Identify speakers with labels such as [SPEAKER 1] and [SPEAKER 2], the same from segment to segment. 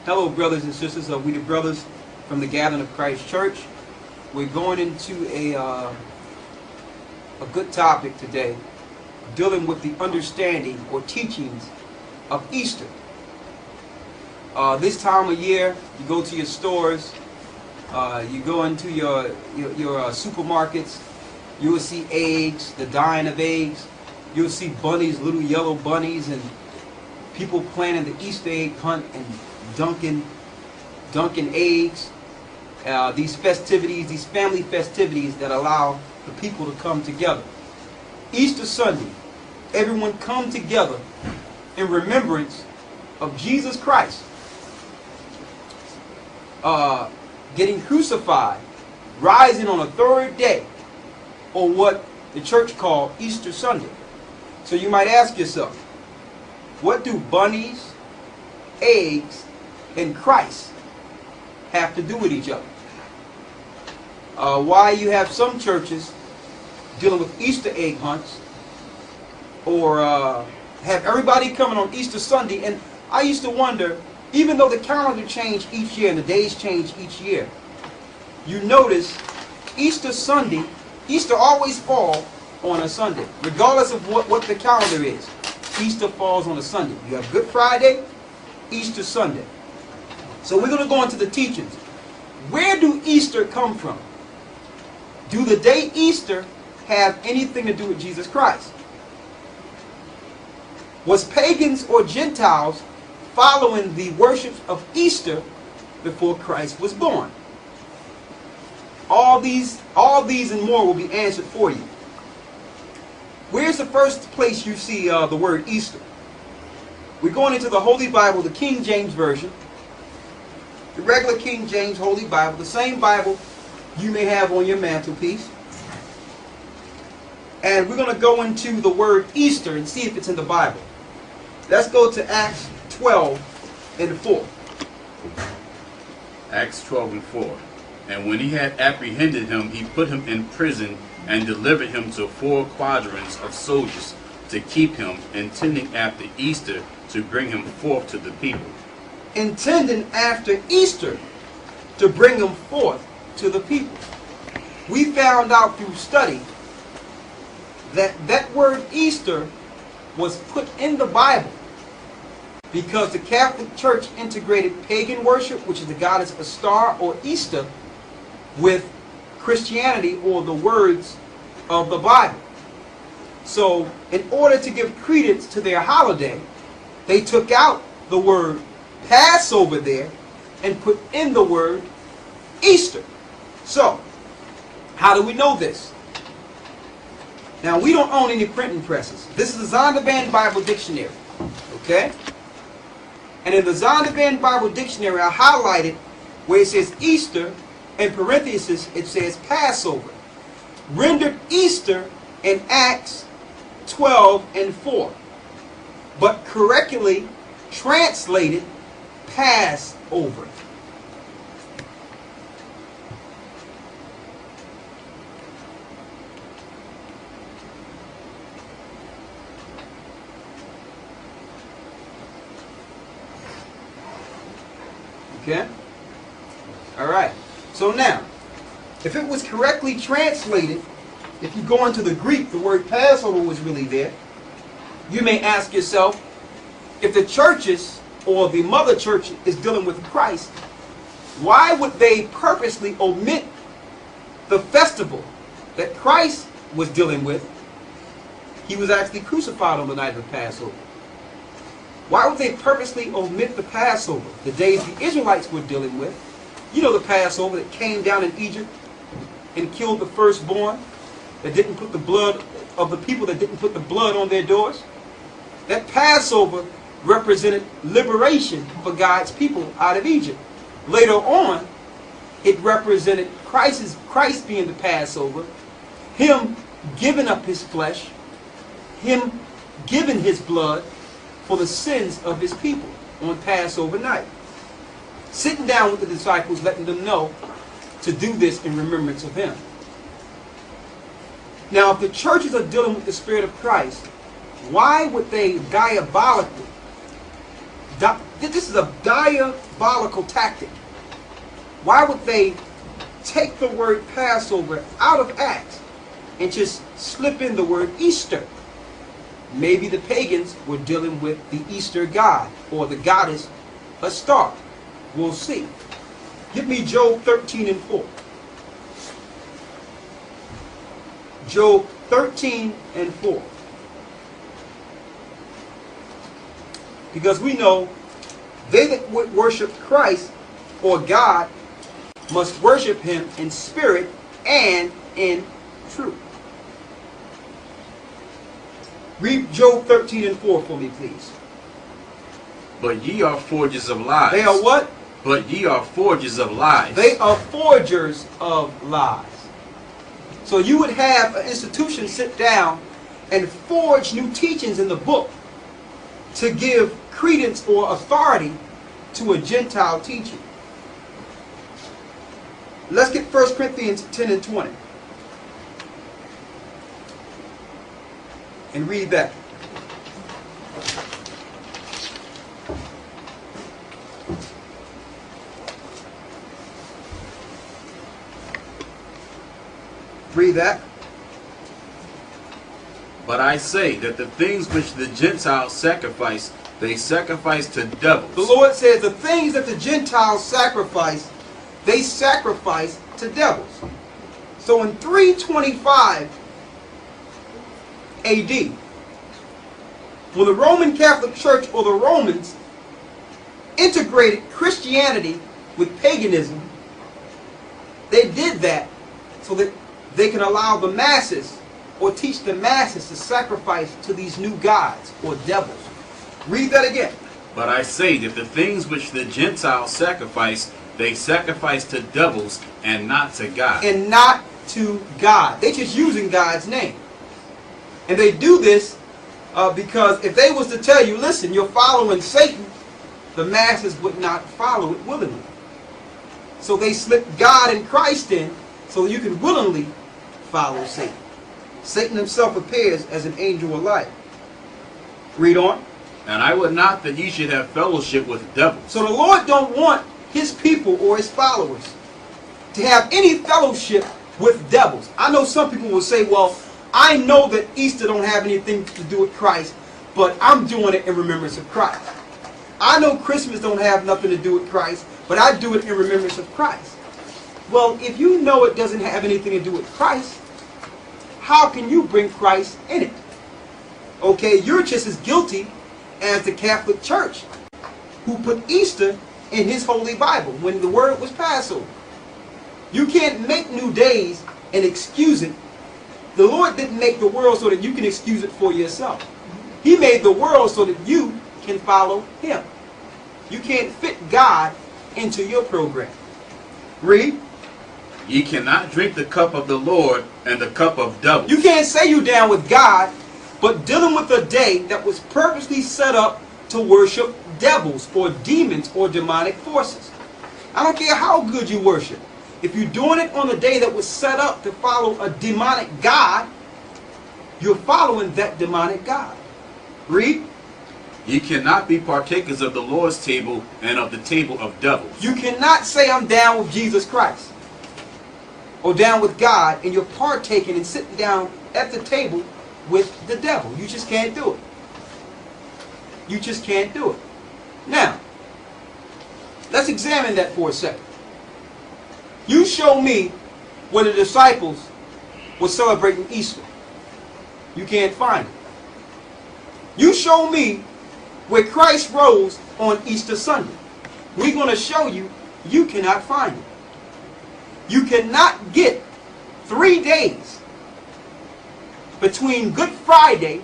[SPEAKER 1] Hello, brothers and sisters. We the brothers from the Gathering of Christ Church. We're going into a good topic today, dealing with the understanding or teachings of Easter. This time of year, you go to your stores, you go into your supermarkets, you will see eggs, the dyeing of eggs. You'll see bunnies, little yellow bunnies, and people planning the Easter egg hunt and dunking eggs. These festivities, these family festivities that allow the people to come together. Easter Sunday, everyone come together in remembrance of Jesus Christ getting crucified, rising on a third day, or what the church called Easter Sunday. So you might ask yourself, what do bunnies, eggs, and Christ have to do with each other? Why you have some churches dealing with Easter egg hunts, or have everybody coming on Easter Sunday. And I used to wonder, even though the calendar changed each year and the days change each year, you notice Easter Sunday, Easter always falls on a Sunday, regardless of what the calendar is. Easter falls on a Sunday. You have Good Friday, Easter Sunday. So we're going to go into the teachings. Where do Easter come from? Do the day Easter have anything to do with Jesus Christ? Was pagans or Gentiles following the worship of Easter before Christ was born? All these and more will be answered for you. Where's the first place you see the word Easter? We're going into the Holy Bible, the King James Version, the regular King James Holy Bible, the same Bible you may have on your mantelpiece. And we're going to go into the word Easter and see if it's in the Bible. Let's go to Acts 12 and 4.
[SPEAKER 2] Acts 12 and 4. And when he had apprehended him, he put him in prison and delivered him to 4 quadrants of soldiers to keep him, intending after Easter to bring him forth to the people.
[SPEAKER 1] Intending after Easter to bring him forth to the people. We found out through study that that word Easter was put in the Bible because the Catholic Church integrated pagan worship, which is the goddess Star or Easter, with Christianity or the words of the Bible. So in order to give credence to their holiday, they took out the word Passover there and put in the word Easter. So how do we know this? Now, we don't own any printing presses. This is the Zondervan Bible Dictionary. Okay? And in the Zondervan Bible Dictionary, I highlighted where it says Easter, in parentheses, it says Passover. Rendered Easter in Acts 12 and 4. But correctly translated Passover. Okay? Alright. So now, if it was correctly translated, if you go into the Greek, the word Passover was really there. You may ask yourself, if the churches or the mother church is dealing with Christ, why would they purposely omit the festival that Christ was dealing with? He was actually crucified on the night of the Passover. Why would they purposely omit the Passover, the days the Israelites were dealing with? You know the Passover that came down in Egypt and killed the firstborn, that didn't put the blood of the people, that didn't put the blood on their doors. That Passover represented liberation for God's people out of Egypt. Later on, it represented Christ being the Passover, Him giving up His flesh, Him giving His blood for the sins of His people on Passover night. Sitting down with the disciples, letting them know to do this in remembrance of Him. Now, if the churches are dealing with the Spirit of Christ, why would they diabolically, this is a diabolical tactic. Why would they take the word Passover out of Acts and just slip in the word Easter? Maybe the pagans were dealing with the Easter god or the goddess Astar. We'll see. Give me Job 13 and 4. Job 13 and 4. Because we know they that would worship Christ or God must worship him in spirit and in truth. Read Job 13 and 4 for me, please.
[SPEAKER 2] But ye are forgers of lies.
[SPEAKER 1] They are what?
[SPEAKER 2] But ye are forgers of lies.
[SPEAKER 1] They are forgers of lies. So you would have an institution sit down and forge new teachings in the book to give credence or authority to a Gentile teaching. Let's get 1 Corinthians 10 and 20. And read that. Read that.
[SPEAKER 2] But I say that the things which the Gentiles sacrifice, they sacrifice to devils.
[SPEAKER 1] The Lord says the things that the Gentiles sacrifice, they sacrifice to devils. So in 325 AD, when the Roman Catholic Church or the Romans integrated Christianity with paganism, they did that so that they can allow the masses or teach the masses to sacrifice to these new gods or devils. Read that again.
[SPEAKER 2] But I say that the things which the Gentiles sacrifice, they sacrifice to devils and not to God.
[SPEAKER 1] And not to God. They're just using God's name. And they do this because if they was to tell you, listen, you're following Satan, the masses would not follow it willingly. So they slip God and Christ in so you can willingly follow Satan. Satan himself appears as an angel of light. Read on.
[SPEAKER 2] And I would not that ye should have fellowship with devils.
[SPEAKER 1] So the Lord don't want his people or his followers to have any fellowship with devils. I know some people will say, well, I know that Easter don't have anything to do with Christ, but I'm doing it in remembrance of Christ. I know Christmas don't have nothing to do with Christ, but I do it in remembrance of Christ. Well, if you know it doesn't have anything to do with Christ, how can you bring Christ in it? Okay, you're just as guilty as the Catholic Church, who put Easter in his Holy Bible when the word was Passover. You can't make new days and excuse it. The Lord didn't make the world so that you can excuse it for yourself. He made the world so that you can follow him. You can't fit God into your program. Read.
[SPEAKER 2] Ye cannot drink the cup of the Lord and the cup of devils.
[SPEAKER 1] You can't say you down with God, but dealing with a day that was purposely set up to worship devils or demons or demonic forces. I don't care how good you worship. If you're doing it on a day that was set up to follow a demonic god, you're following that demonic god. Read.
[SPEAKER 2] Ye cannot be partakers of the Lord's table and of the table of devils.
[SPEAKER 1] You cannot say I'm down with Jesus Christ or down with God and you're partaking and sitting down at the table with the devil. You just can't do it. You just can't do it. Now, let's examine that for a second. You show me where the disciples were celebrating Easter. You can't find it. You show me where Christ rose on Easter Sunday. We're going to show you, you cannot find it. You cannot get 3 days between Good Friday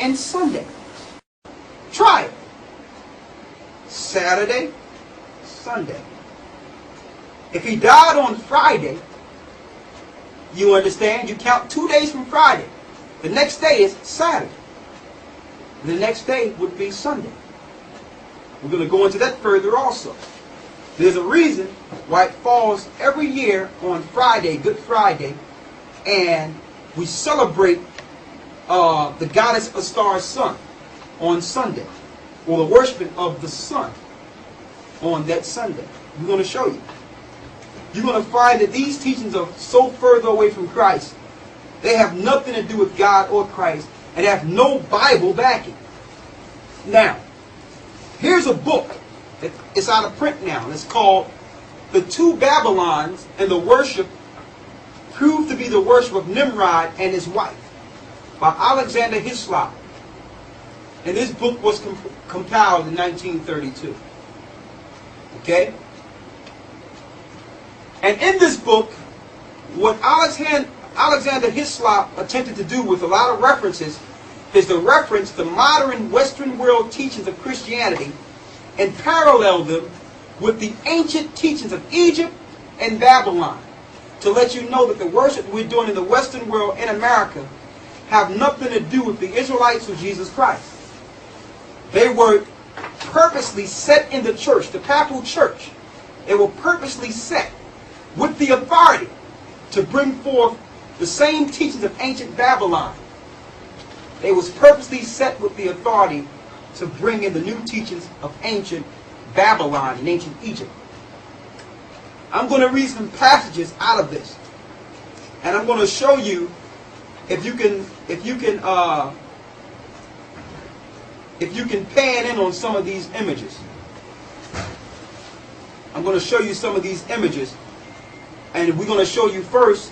[SPEAKER 1] and Sunday. Try it. Saturday, Sunday. If he died on Friday, you understand, you count 2 days from Friday. The next day is Saturday. The next day would be Sunday. We're going to go into that further also. There's a reason why it falls every year on Friday, Good Friday, and we celebrate the goddess Astar's son on Sunday, or the worshiping of the sun. on that Sunday. We're going to show you. You're going to find that these teachings are so further away from Christ. They have nothing to do with God or Christ and have no Bible backing. Now, here's a book. It's out of print now. It's called The Two Babylons and the Worship Proved to be the Worship of Nimrod and His Wife by Alexander Hislop. And this book was compiled in 1932. Okay? And in this book, what Alexander Hislop attempted to do with a lot of references is to reference the modern Western world teachings of Christianity and parallel them with the ancient teachings of Egypt and Babylon, to let you know that the worship we're doing in the Western world in America have nothing to do with the Israelites or Jesus Christ. They were purposely set in the church, the papal church. They were purposely set with the authority to bring forth the same teachings of ancient Babylon. They was purposely set with the authority to bring in the new teachings of ancient Babylon and ancient Egypt. I'm going to read some passages out of this, and I'm going to show you if you can pan in on some of these images. I'm going to show you some of these images, and we're going to show you first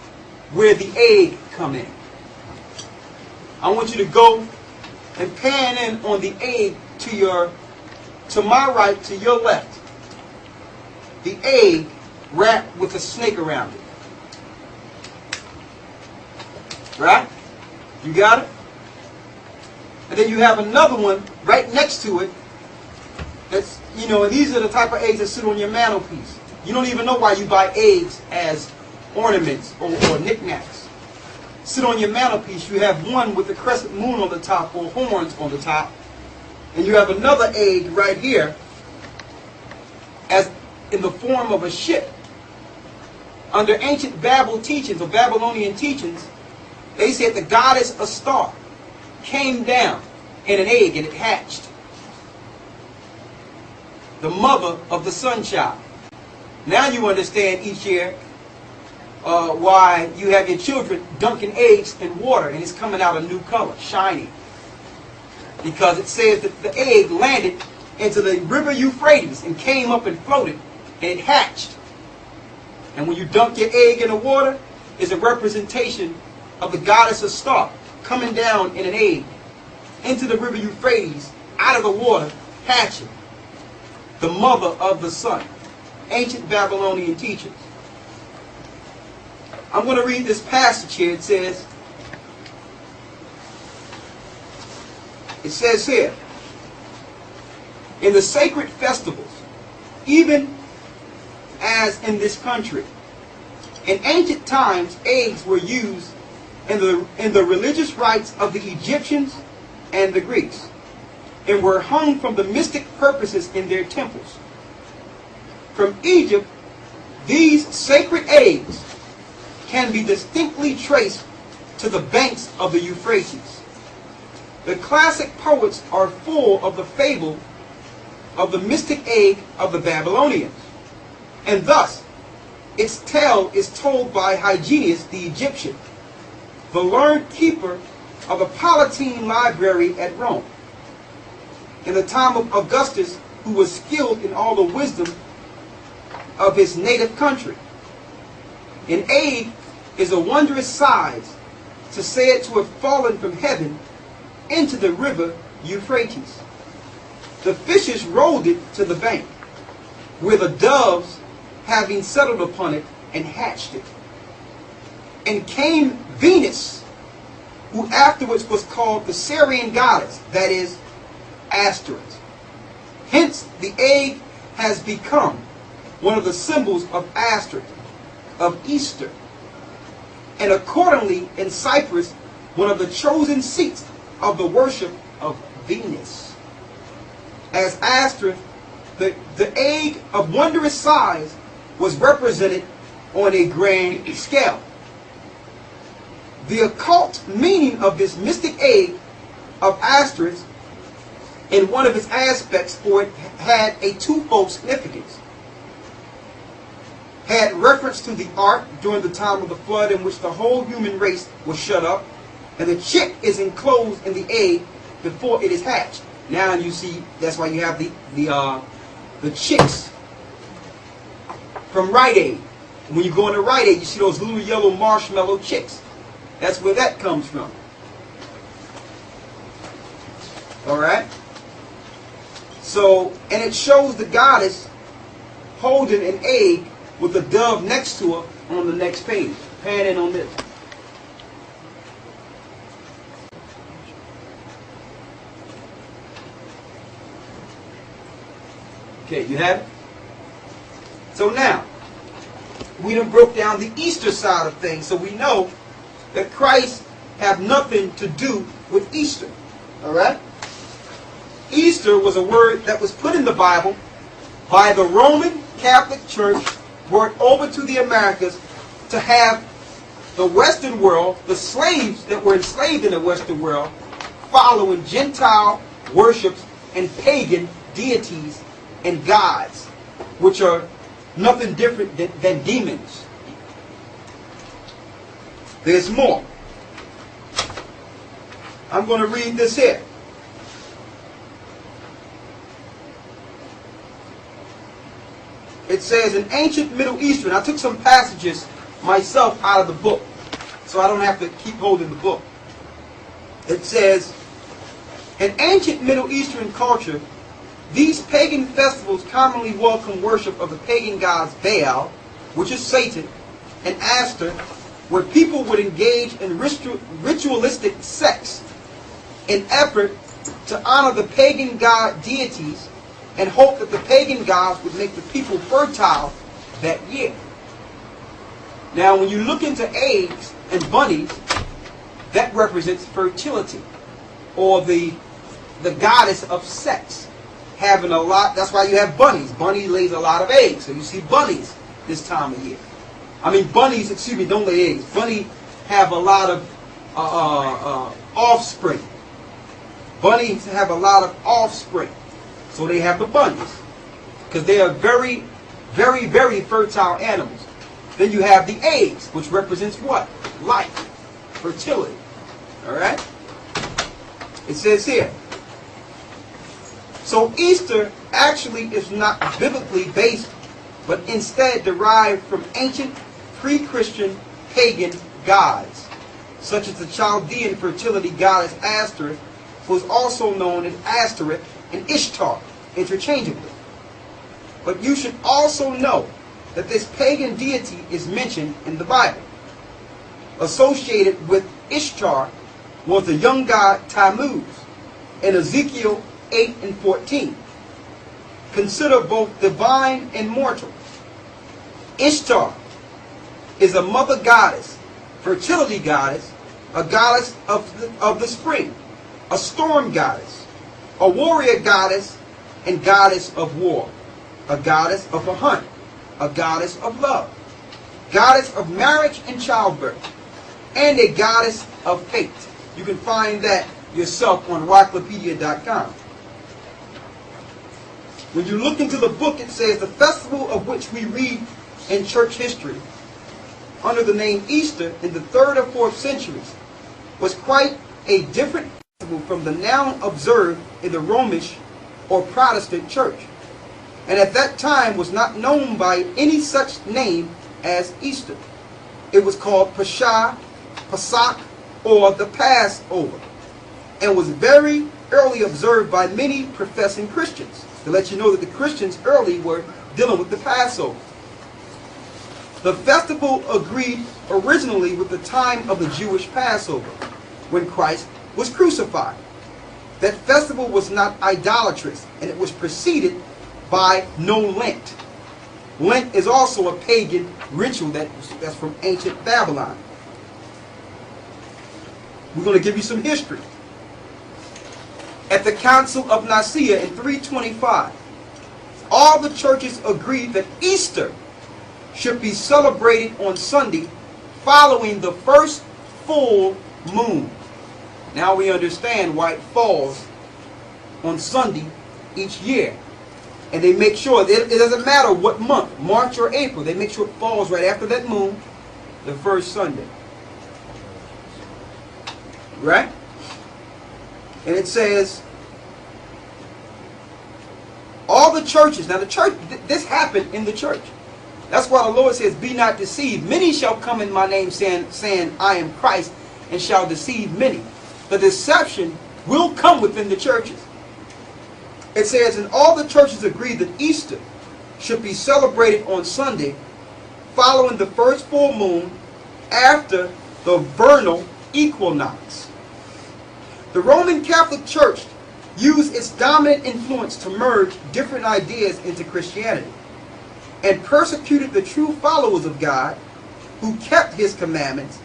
[SPEAKER 1] where the egg come in. I want you to go and pan in on the egg to my right, to your left. The egg wrapped with a snake around it. Right? You got it? And then you have another one right next to it. That's, and these are the type of eggs that sit on your mantelpiece. You don't even know why you buy eggs as ornaments or knickknacks. Sit on your mantelpiece. You have one with a crescent moon on the top or horns on the top. And you have another egg right here as in the form of a ship. Under ancient Babel teachings or Babylonian teachings, they said the goddess Astar came down in an egg and it hatched. The mother of the sun child. Now you understand each year why you have your children dunking eggs in water and it's coming out a new color, shiny. Because it says that the egg landed into the river Euphrates and came up and floated and it hatched. And when you dunk your egg in the water, it's a representation of the goddess of Astar coming down in an egg into the river Euphrates, out of the water, hatching. The mother of the sun. Ancient Babylonian teachings. I'm going to read this passage here. It says here, in the sacred festivals, even as in this country, in ancient times, eggs were used in the religious rites of the Egyptians and the Greeks, and were hung from the mystic purposes in their temples. From Egypt, these sacred eggs can be distinctly traced to the banks of the Euphrates. The classic poets are full of the fable of the mystic egg of the Babylonians, and thus its tale is told by Hyginus the Egyptian, the learned keeper of the Palatine Library at Rome, in the time of Augustus, who was skilled in all the wisdom of his native country. An egg is a wondrous size, to say it to have fallen from heaven into the river Euphrates. The fishes rolled it to the bank, where the doves, having settled upon it, and hatched it. And came Venus, who afterwards was called the Syrian goddess, that is, Asteroid. Hence, the egg has become one of the symbols of Asteroid, of Easter, and accordingly in Cyprus, one of the chosen seats of the worship of Venus. As Asteroid, the egg of wondrous size was represented on a grand scale. The occult meaning of this mystic egg of Asteroid in one of its aspects, for it had a twofold significance. Had reference to the ark during the time of the flood, in which the whole human race was shut up, and the chick is enclosed in the egg before it is hatched. Now you see, that's why you have the chicks from Rite Aid. When you go into Rite Aid, you see those little yellow marshmallow chicks. That's where that comes from. Alright? So, and it shows the goddess holding an egg with a dove next to her on the next page. Pan in on this. Okay, you have it? So now, we done broke down the Easter side of things, so we know that Christ have nothing to do with Easter. Alright? Easter was a word that was put in the Bible by the Roman Catholic Church, brought over to the Americas to have the Western world, the slaves that were enslaved in the Western world, following Gentile worships and pagan deities and gods, which are nothing different than demons. There's more. I'm going to read this here. It says, in ancient Middle Eastern, I took some passages myself out of the book, so I don't have to keep holding the book. It says, in ancient Middle Eastern culture, these pagan festivals commonly welcome worship of the pagan gods Baal, which is Satan, and Aster, where people would engage in ritualistic sex in effort to honor the pagan god deities and hope that the pagan gods would make the people fertile that year. Now, when you look into eggs and bunnies, that represents fertility, or the goddess of sex. Having a lot, that's why you have bunnies. Bunny lays a lot of eggs, so you see bunnies this time of year. I mean, bunnies, excuse me, don't lay eggs. Bunnies have a lot of offspring. Bunnies have a lot of offspring. So they have the bunnies, because they are very, very, very fertile animals. Then you have the eggs, which represents what? Life, fertility. Alright? It says here, so Easter actually is not biblically based, but instead derived from ancient pre-Christian pagan gods, such as the Chaldean fertility goddess Aster, who is also known as Astereth and Ishtar, interchangeably. But you should also know that this pagan deity is mentioned in the Bible. Associated with Ishtar was the young god Tammuz in Ezekiel 8 and 14. Consider both divine and mortal. Ishtar is a mother goddess, fertility goddess, a goddess of the spring, a storm goddess, a warrior goddess, and goddess of war, a goddess of a hunt, a goddess of love, goddess of marriage and childbirth, and a goddess of fate. You can find that yourself on rocklopedia.com. When you look into the book, it says the festival of which we read in church history under the name Easter in the 3rd or 4th centuries was quite a different festival from the now observed in the Romish or Protestant church, and at that time was not known by any such name as Easter. It was called Pesach, or the Passover, and was very early observed by many professing Christians, to let you know that the Christians early were dealing with the Passover. The festival agreed originally with the time of the Jewish Passover, when Christ was crucified. That festival was not idolatrous, and it was preceded by no Lent. Lent is also a pagan ritual that's from ancient Babylon. We're going to give you some history. At the Council of Nicaea in 325, all the churches agreed that Easter should be celebrated on Sunday following the first full moon. Now we understand why it falls on Sunday each year. And they make sure, it doesn't matter what month, March or April, they make sure it falls right after that moon, the first Sunday. Right? And it says, all the churches, now the church, this happened in the church. That's why the Lord says, be not deceived. Many shall come in my name saying, I am Christ, and shall deceive many. The deception will come within the churches. It says, and all the churches agree that Easter should be celebrated on Sunday following the first full moon after the vernal equinox. The Roman Catholic Church used its dominant influence to merge different ideas into Christianity and persecuted the true followers of God who kept his commandments,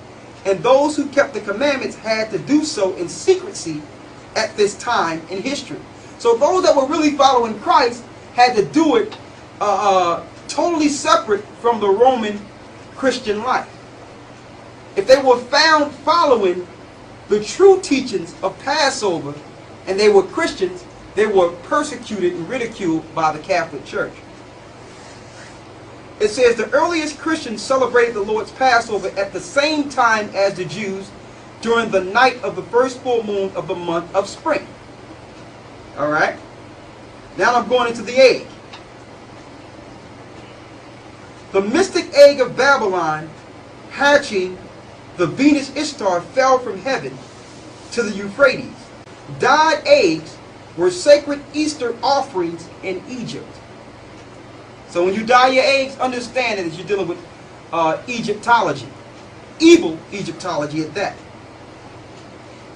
[SPEAKER 1] and those who kept the commandments had to do so in secrecy at this time in history. So those that were really following Christ had to do it totally separate from the Roman Christian life. If they were found following the true teachings of Passover and they were Christians, they were persecuted and ridiculed by the Catholic Church. It says the earliest Christians celebrated the Lord's Passover at the same time as the Jews during the night of the first full moon of the month of spring. Alright? Now I'm going into the egg. The mystic egg of Babylon, hatching the Venus Ishtar, fell from heaven to the Euphrates. Dyed eggs were sacred Easter offerings in Egypt. So when you dye your eggs, understand that you're dealing with Egyptology. Evil Egyptology at that.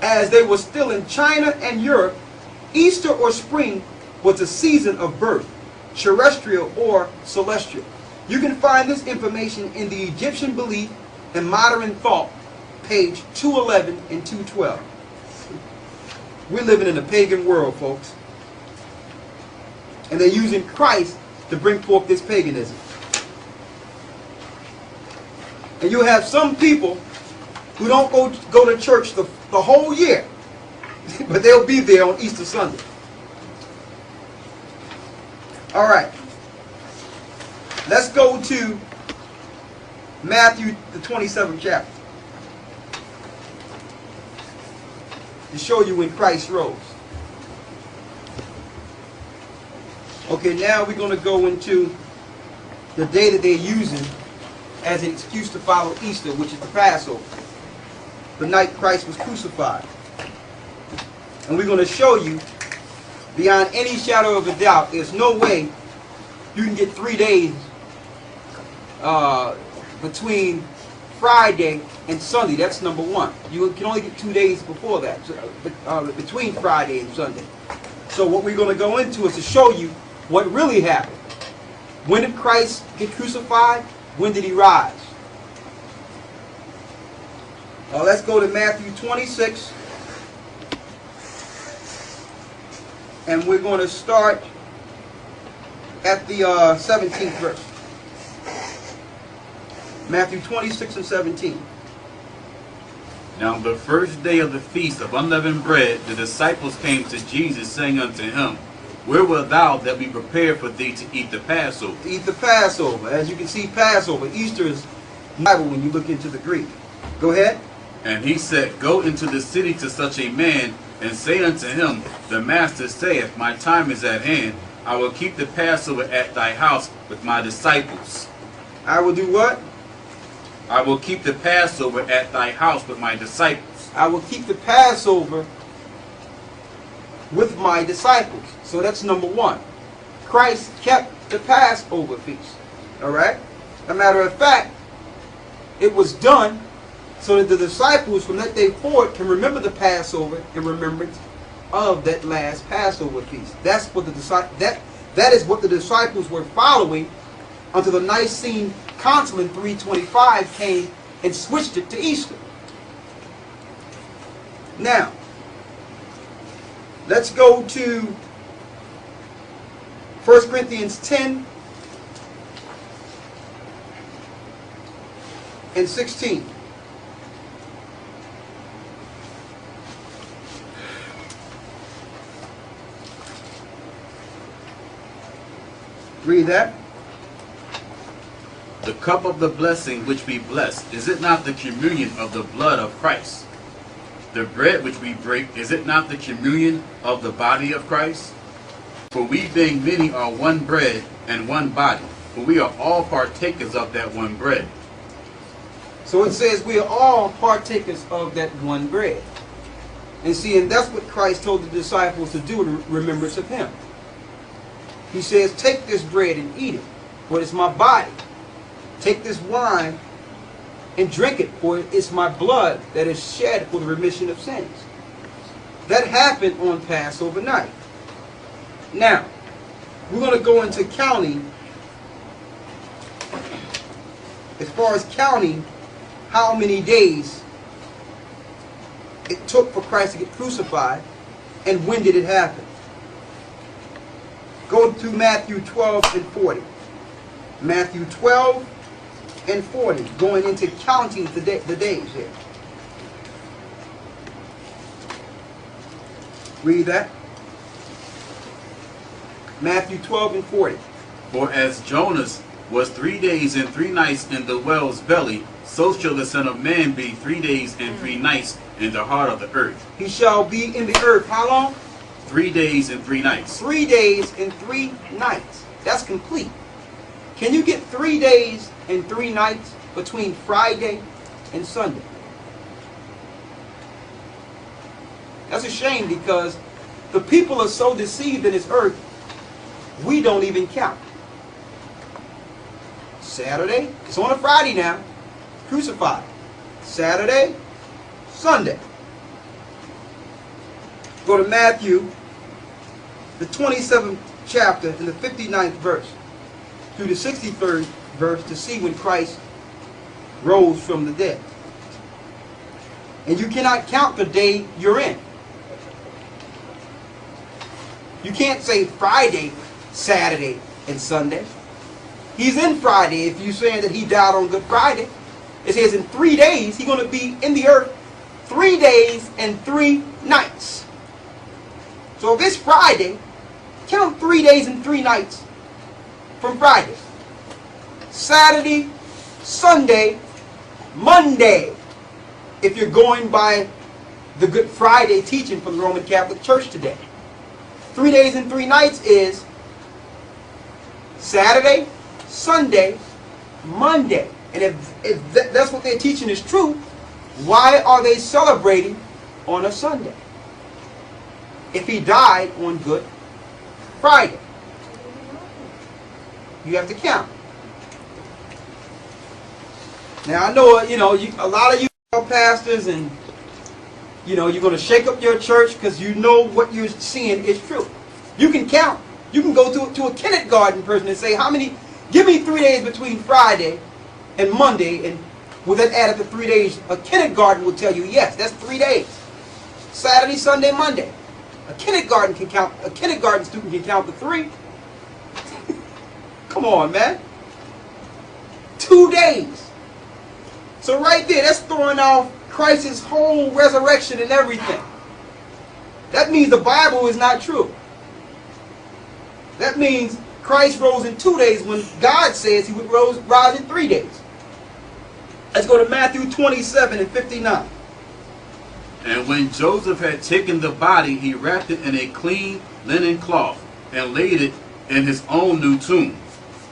[SPEAKER 1] As they were still in China and Europe, Easter or spring was a season of birth, terrestrial or celestial. You can find this information in the Egyptian Belief and Modern Thought, page 211 and 212. We're living in a pagan world, folks. And they're using Christ to bring forth this paganism. And you have some people who don't go to church the whole year, but they'll be there on Easter Sunday. All right. Let's go to Matthew, the 27th chapter, to show you when Christ rose. Okay, now we're going to go into the day that they're using as an excuse to follow Easter, which is the Passover, the night Christ was crucified. And we're going to show you, beyond any shadow of a doubt, there's no way you can get 3 days between Friday and Sunday. That's number one. You can only get 2 days before that, between Friday and Sunday. So what we're going to go into is to show you what really happened. When did Christ get crucified? When did he rise? Let's go to Matthew 26. And we're going to start at the 17th verse. Matthew 26 and 17.
[SPEAKER 2] Now the first day of the feast of unleavened bread, the disciples came to Jesus, saying unto him, Where wilt thou that we prepare for thee to eat the Passover?
[SPEAKER 1] To eat the Passover. As you can see, Passover, Easter is Bible when you look into the Greek. Go ahead.
[SPEAKER 2] And he said, Go into the city to such a man, and say unto him, The Master saith, My time is at hand. I will keep the Passover at thy house with my disciples.
[SPEAKER 1] I will do what?
[SPEAKER 2] I will keep the Passover at thy house with my disciples.
[SPEAKER 1] I will keep the Passover with my disciples. So that's number one. Christ kept the Passover feast. Alright? As a matter of fact, it was done so that the disciples from that day forward can remember the Passover in remembrance of that last Passover feast. That's what that is what the disciples were following until the Nicene Council in 325 came and switched it to Easter. Now, let's go to 1 Corinthians 10 and 16. Read that.
[SPEAKER 2] The cup of the blessing which we bless, is it not the communion of the blood of Christ? The bread which we break, is it not the communion of the body of Christ? For we being many are one bread and one body, for we are all partakers of that one bread.
[SPEAKER 1] So it says we are all partakers of that one bread. And see, and that's what Christ told the disciples to do in remembrance of him. He says, take this bread and eat it, for it's my body. Take this wine and drink it, for it's my blood that is shed for the remission of sins. That happened on Passover night. Now, we're going to go into counting, as far as counting how many days it took for Christ to get crucified, and when did it happen. Go to Matthew 12 and 40. Matthew 12 and 40, going into counting the days here. Read that. Matthew 12 and 40.
[SPEAKER 2] For as Jonas was 3 days and 3 nights in the whale's belly, so shall the Son of Man be 3 days and 3 nights in the heart of the earth.
[SPEAKER 1] He shall be in the earth how long?
[SPEAKER 2] 3 days and 3 nights.
[SPEAKER 1] 3 days and 3 nights. That's complete. Can you get 3 days and 3 nights between Friday and Sunday? That's a shame, because the people are so deceived in this earth, we don't even count. Saturday, it's on a Friday now, crucified. Saturday, Sunday. Go to Matthew, the 27th chapter, and the 59th verse, through the 63rd verse, to see when Christ rose from the dead. And you cannot count the day you're in. You can't say Friday, Saturday, and Sunday. He's in Friday if you're saying that he died on Good Friday. It says in 3 days he's going to be in the earth 3 days and 3 nights. So if it's Friday, count 3 days and 3 nights from Friday. Saturday, Sunday, Monday, if you're going by the Good Friday teaching from the Roman Catholic Church today. 3 days and 3 nights is Saturday, Sunday, Monday. And if that's what they're teaching is true, why are they celebrating on a Sunday if he died on Good Friday? You have to count. Now I know, a lot of you pastors, and you're going to shake up your church because you know what you're seeing is true. You can count. You can go to a kindergarten person and say, give me 3 days between Friday and Monday, and will that add up to 3 days? A kindergarten will tell you, yes, that's 3 days. Saturday, Sunday, Monday. A kindergarten student can count to 3. Come on, man. 2 days. So right there, that's throwing off Christ's whole resurrection and everything. That means the Bible is not true. That means Christ rose in 2 days when God says he would rise in 3 days. Let's go to Matthew 27 and 59.
[SPEAKER 2] And when Joseph had taken the body, he wrapped it in a clean linen cloth and laid it in his own new tomb,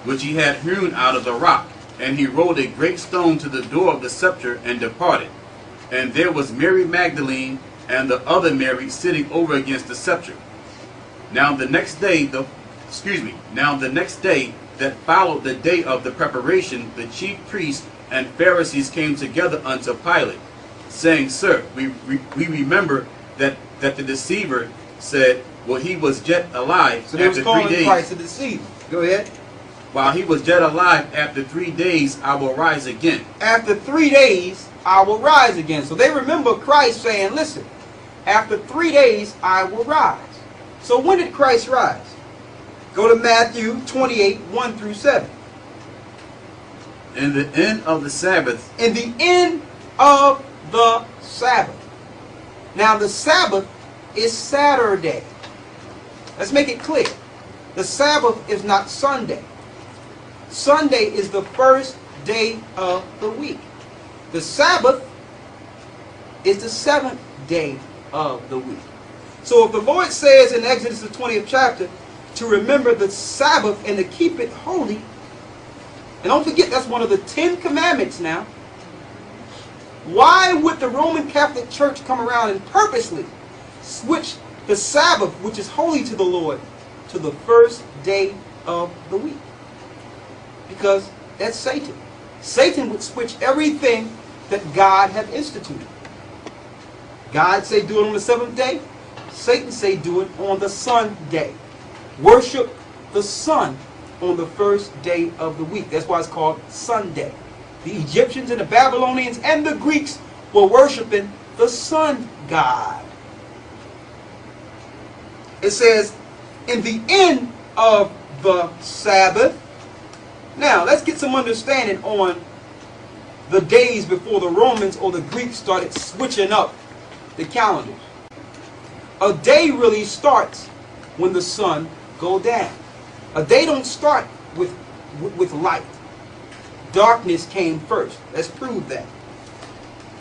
[SPEAKER 2] which he had hewn out of the rock. And he rolled a great stone to the door of the sepulchre and departed. And there was Mary Magdalene and the other Mary sitting over against the sepulchre. Now the next day that followed the day of the preparation, the chief priests and Pharisees came together unto Pilate, saying, Sir, we remember that the deceiver said, well, he was yet alive
[SPEAKER 1] so after 3 days. Christ a deceiver. Go ahead.
[SPEAKER 2] While he was yet alive, after 3 days I will rise again.
[SPEAKER 1] After 3 days I will rise again. So they remember Christ saying, listen, after 3 days I will rise. So when did Christ rise? Go to Matthew 28, 1 through 7.
[SPEAKER 2] In the end of the Sabbath.
[SPEAKER 1] In the end of the Sabbath. Now the Sabbath is Saturday. Let's make it clear. The Sabbath is not Sunday. Sunday is the first day of the week. The Sabbath is the seventh day of the week. So if the Lord says in Exodus the 20th chapter to remember the Sabbath and to keep it holy, and don't forget that's one of the 10 commandments now, why would the Roman Catholic Church come around and purposely switch the Sabbath, which is holy to the Lord, to the first day of the week? Because that's Satan. Satan would switch everything that God had instituted. God say do it on the seventh day. Satan say do it on the Sunday. Worship the sun on the first day of the week. That's why it's called Sunday. The Egyptians and the Babylonians and the Greeks were worshiping the sun god. It says, in the end of the Sabbath. Now, let's get some understanding on the days before the Romans or the Greeks started switching up the calendars. A day really starts when the sun goes down. A day don't start with light. Darkness came first. Let's prove that.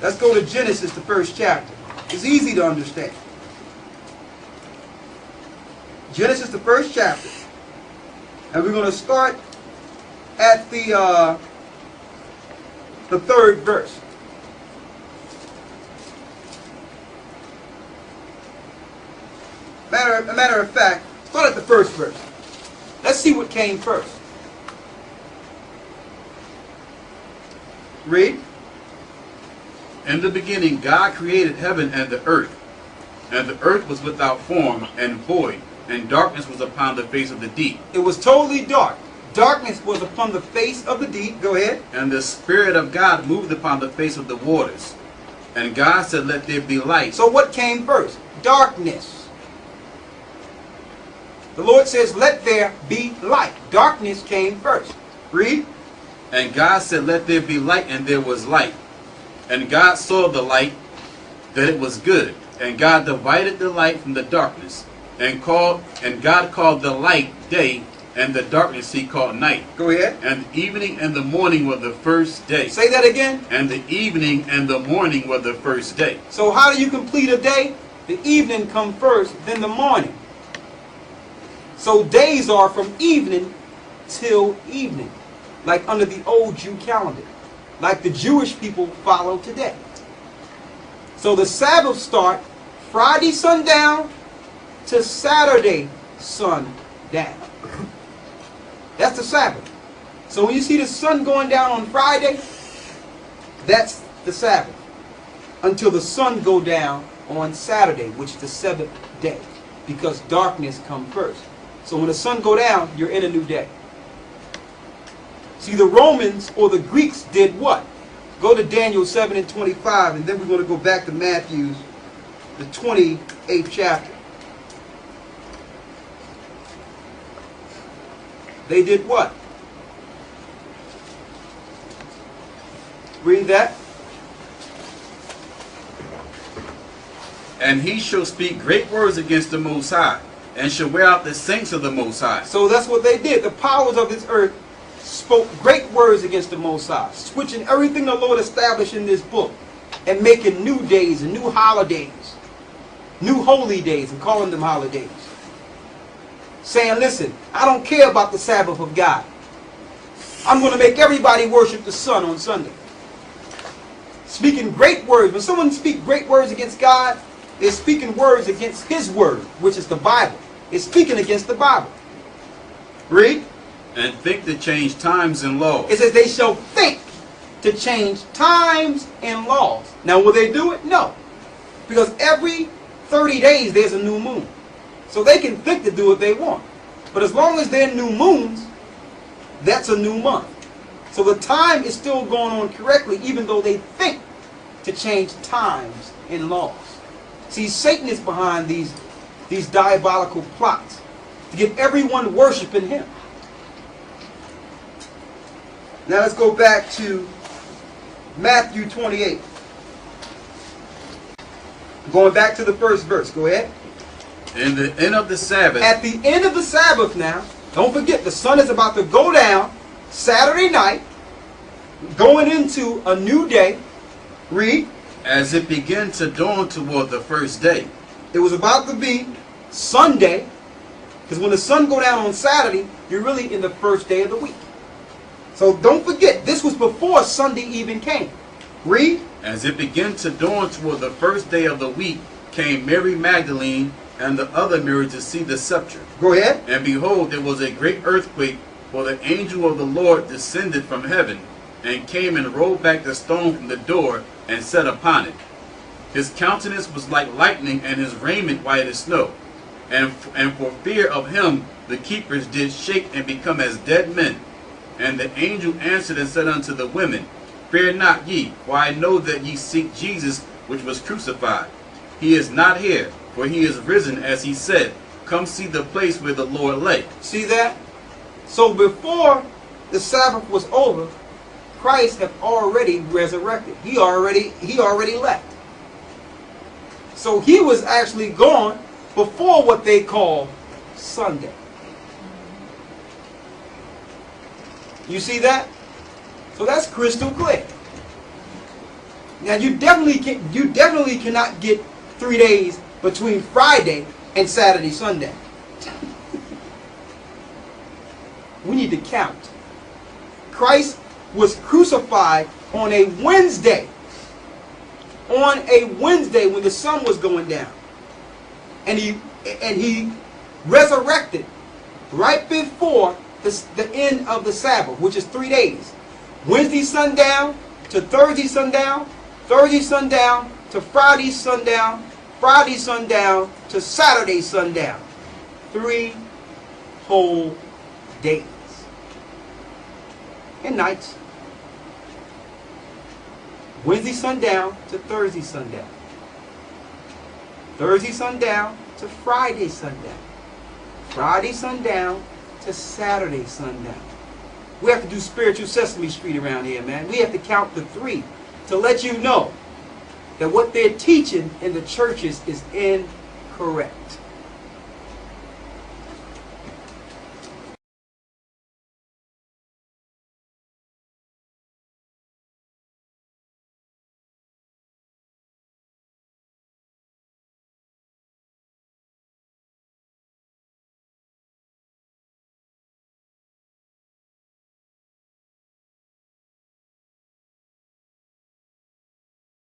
[SPEAKER 1] Let's go to Genesis, the first chapter. It's easy to understand. Genesis, the first chapter. And we're going to start at the third verse. Matter of fact, start at the first verse. Let's see what came first. Read.
[SPEAKER 2] In the beginning God created heaven and the earth. And the earth was without form and void, and darkness was upon the face of the deep.
[SPEAKER 1] It was totally dark. Darkness was upon the face of the deep. Go ahead.
[SPEAKER 2] And the Spirit of God moved upon the face of the waters. And God said, let there be light.
[SPEAKER 1] So what came first? Darkness. The Lord says, let there be light. Darkness came first. Read.
[SPEAKER 2] And God said, let there be light, and there was light. And God saw the light, that it was good. And God divided the light from the darkness. And God called the light day, and the darkness he called night.
[SPEAKER 1] Go ahead.
[SPEAKER 2] And the evening and the morning were the first day.
[SPEAKER 1] Say that again.
[SPEAKER 2] And the evening and the morning were the first day.
[SPEAKER 1] So how do you complete a day? The evening come first, then the morning. So days are from evening till evening, like under the old Jew calendar, like the Jewish people follow today. So the Sabbath start Friday sundown to Saturday sundown. That's the Sabbath. So when you see the sun going down on Friday, that's the Sabbath. Until the sun go down on Saturday, which is the seventh day, because darkness comes first. So when the sun go down, you're in a new day. See, the Romans or the Greeks did what? Go to Daniel 7 and 25, and then we're going to go back to Matthew's, the 28th chapter. They did what? Read that.
[SPEAKER 2] And he shall speak great words against the Most High, and shall wear out the saints of the Most High.
[SPEAKER 1] So that's what they did. The powers of this earth spoke great words against the Most High, switching everything the Lord established in this book and making new days and new holidays, new holy days, and calling them holidays. Saying, listen, I don't care about the Sabbath of God. I'm going to make everybody worship the sun on Sunday. Speaking great words. When someone speaks great words against God, they're speaking words against His word, which is the Bible. It's speaking against the Bible. Read.
[SPEAKER 2] And think to change times and laws.
[SPEAKER 1] It says they shall think to change times and laws. Now will they do it? No. Because every 30 days there's a new moon. So they can think to do what they want. But as long as they're new moons, that's a new month. So the time is still going on correctly, even though they think to change times and laws. See, Satan is behind these diabolical plots to get everyone worshiping him. Now let's go back to Matthew 28. Going back to the first verse. Go ahead.
[SPEAKER 2] In the end of the Sabbath.
[SPEAKER 1] At the end of the Sabbath now, don't forget the sun is about to go down Saturday night, going into a new day. Read.
[SPEAKER 2] As it began to dawn toward the first day.
[SPEAKER 1] It was about to be Sunday, because when the sun go down on Saturday, you're really in the first day of the week. So don't forget, this was before Sunday even came. Read.
[SPEAKER 2] As it began to dawn toward the first day of the week, came Mary Magdalene and the other Mary to see the sepulchre.
[SPEAKER 1] Go ahead.
[SPEAKER 2] And behold, there was a great earthquake, for the angel of the Lord descended from heaven, and came and rolled back the stone from the door, and sat upon it. His countenance was like lightning, and his raiment white as snow. And for fear of him, the keepers did shake and become as dead men. And the angel answered and said unto the women, Fear not ye, for I know that ye seek Jesus, which was crucified. He is not here, for he is risen, as he said. Come see the place where the Lord lay.
[SPEAKER 1] See that? So before the Sabbath was over, Christ had already resurrected. He already left. So he was actually gone before what they call Sunday. You see that? So that's crystal clear. Now you definitely cannot get 3 days between Friday and Saturday, Sunday. We need to count. Christ was crucified on a Wednesday. On a Wednesday when the sun was going down. And he resurrected right before the end of the Sabbath, which is 3 days. Wednesday sundown to Thursday sundown, Thursday sundown to Friday sundown, Friday sundown to Saturday sundown. 3 whole days. And nights. Wednesday sundown to Thursday sundown. Thursday sundown to Friday sundown. Friday sundown to Saturday sundown. We have to do spiritual Sesame Street around here, man. We have to count the 3 to let you know that what they're teaching in the churches is incorrect.